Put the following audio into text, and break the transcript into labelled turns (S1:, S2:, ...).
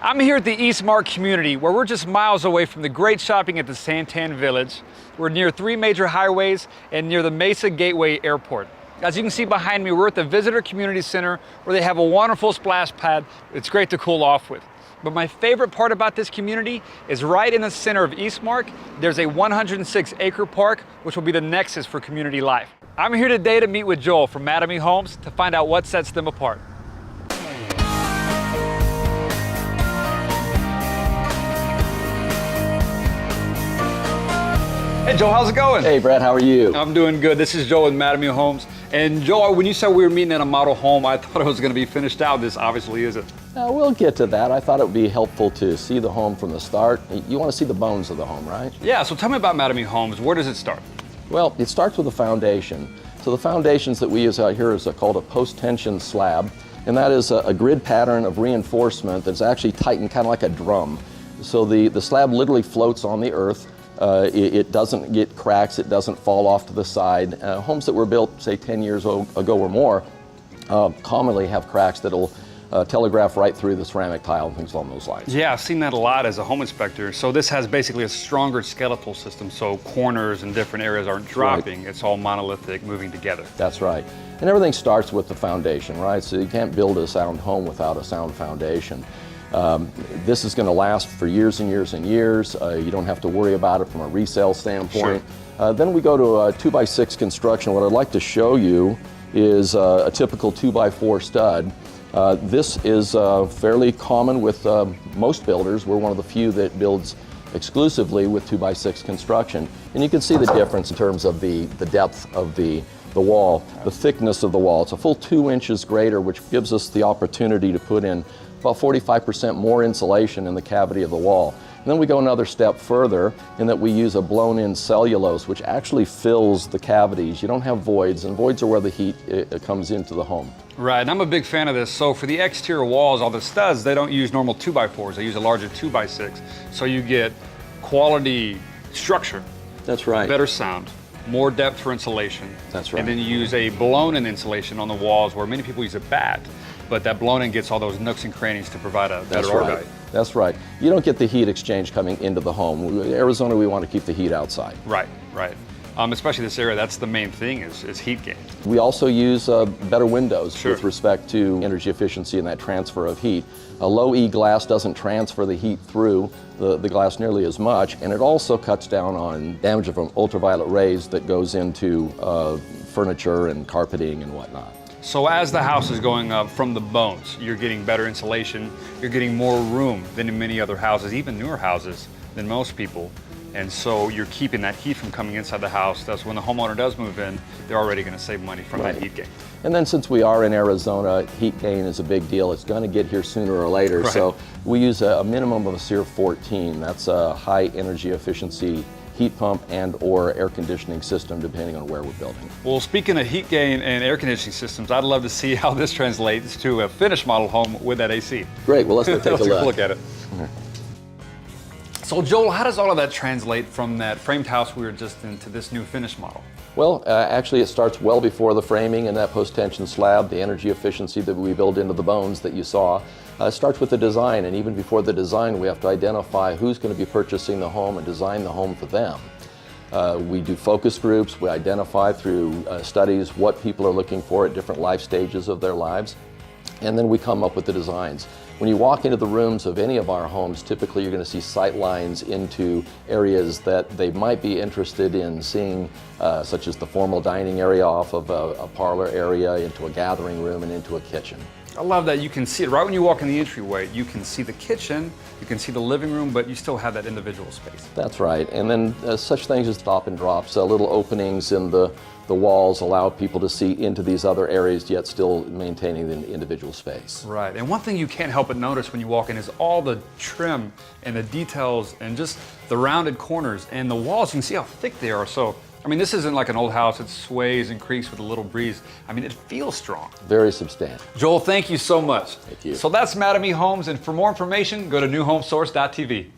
S1: I'm here at the Eastmark community where we're just miles away from the great shopping at the Santan Village. We're near 3 major highways and near the Mesa Gateway Airport. As you can see behind me, we're at the Visitor Community Center where they have a wonderful splash pad. It's great to cool off with. But my favorite part about this community is right in the center of Eastmark, there's a 106-acre park, which will be the nexus for community life. I'm here today to meet with Joel from Mattamey Homes to find out what sets them apart. Hey Joel, how's it going?
S2: Hey Brad, how are you?
S1: I'm doing good. This is Joel with Mattamey Homes. And Joel, when you said we were meeting in a model home, I thought it was going to be finished out. This obviously isn't.
S2: We'll get to that. I thought it would be helpful to see the home from the start. You want to see the bones of the home, right?
S1: Yeah, so tell me about Mattamey Homes. Where does it start?
S2: Well, it starts with a foundation. So the foundations that we use out here is called a post-tension slab, and that is a grid pattern of reinforcement that's actually tightened kind of like a drum. So the slab literally floats on the earth. It doesn't get cracks, it doesn't fall off to the side. Homes that were built, say 10 years ago or more, commonly have cracks that'll telegraph right through the ceramic tile and things along those lines.
S1: Yeah, I've seen that a lot as a home inspector. So this has basically a stronger skeletal system, so corners and different areas aren't dropping. Right. It's all monolithic, moving together.
S2: That's right. And everything starts with the foundation, right? So you can't build a sound home without a sound foundation. This is going to last for years and years and years. You don't have to worry about it from a resale standpoint. Sure. Then we go to a 2x6 construction. What I'd like to show you is a typical 2x4 stud. This is fairly common with most builders. We're one of the few that builds exclusively with 2x6 construction. And you can see the difference in terms of the depth of the wall, the thickness of the wall. It's a full 2 inches greater, which gives us the opportunity to put in about 45% more insulation in the cavity of the wall. And then we go another step further in that we use a blown-in cellulose, which actually fills the cavities. You don't have voids, and voids are where the heat comes into the home.
S1: Right, and I'm a big fan of this. So for the exterior walls, all the studs, they don't use normal 2x4s. They use a larger 2x6. So you get quality structure.
S2: That's right.
S1: Better sound, more depth for insulation.
S2: That's right.
S1: And then you use a blown-in insulation on the walls where many people use a bat. But that blown-in gets all those nooks and crannies to provide a better orgate.
S2: That's right. You don't get the heat exchange coming into the home. In Arizona, we want to keep the heat outside.
S1: Right, right. Especially this area, that's the main thing is heat gain.
S2: We also use better windows.
S1: Sure.
S2: With respect to energy efficiency and that transfer of heat. A low E glass doesn't transfer the heat through the glass nearly as much, and it also cuts down on damage from ultraviolet rays that goes into furniture and carpeting and whatnot.
S1: So as the house is going up from the bones, you're getting better insulation, you're getting more room than in many other houses, even newer houses than most people. And so you're keeping that heat from coming inside the house. That's when the homeowner does move in, they're already going to save money from that heat gain.
S2: And then since we are in Arizona, heat gain is a big deal. It's going to get here sooner or later.
S1: Right. So
S2: we use a minimum of a SEER 14. That's a high energy efficiency heat pump and or air conditioning system, depending on where we're building.
S1: Well, speaking of heat gain and air conditioning systems, I'd love to see how this translates to a finished model home with that AC.
S2: Great, well let's go take a look.
S1: Let's look at it. So Joel, how does all of that translate from that framed house we were just in to this new finished model?
S2: Well, actually it starts well before the framing and that post-tension slab, the energy efficiency that we build into the bones that you saw. It starts with the design, and even before the design we have to identify who's going to be purchasing the home and design the home for them. We do focus groups, we identify through studies what people are looking for at different life stages of their lives, and then we come up with the designs. When you walk into the rooms of any of our homes, typically you're going to see sight lines into areas that they might be interested in seeing, such as the formal dining area off of a parlor area, into a gathering room, and into a kitchen.
S1: I love that you can see it right when you walk in the entryway. You can see the kitchen, you can see the living room, but you still have that individual space.
S2: That's right. And then such things as stop and drops, little openings in the walls allow people to see into these other areas, yet still maintaining the individual space.
S1: Right. And one thing you can't help but notice when you walk in is all the trim and the details and just the rounded corners and the walls. You can see how thick they are. So, I mean, this isn't like an old house that sways and creaks with a little breeze. I mean, it feels strong.
S2: Very substantial.
S1: Joel, thank you so much.
S2: Thank you.
S1: So that's Mattamey Homes, and for more information, go to newhomesource.tv.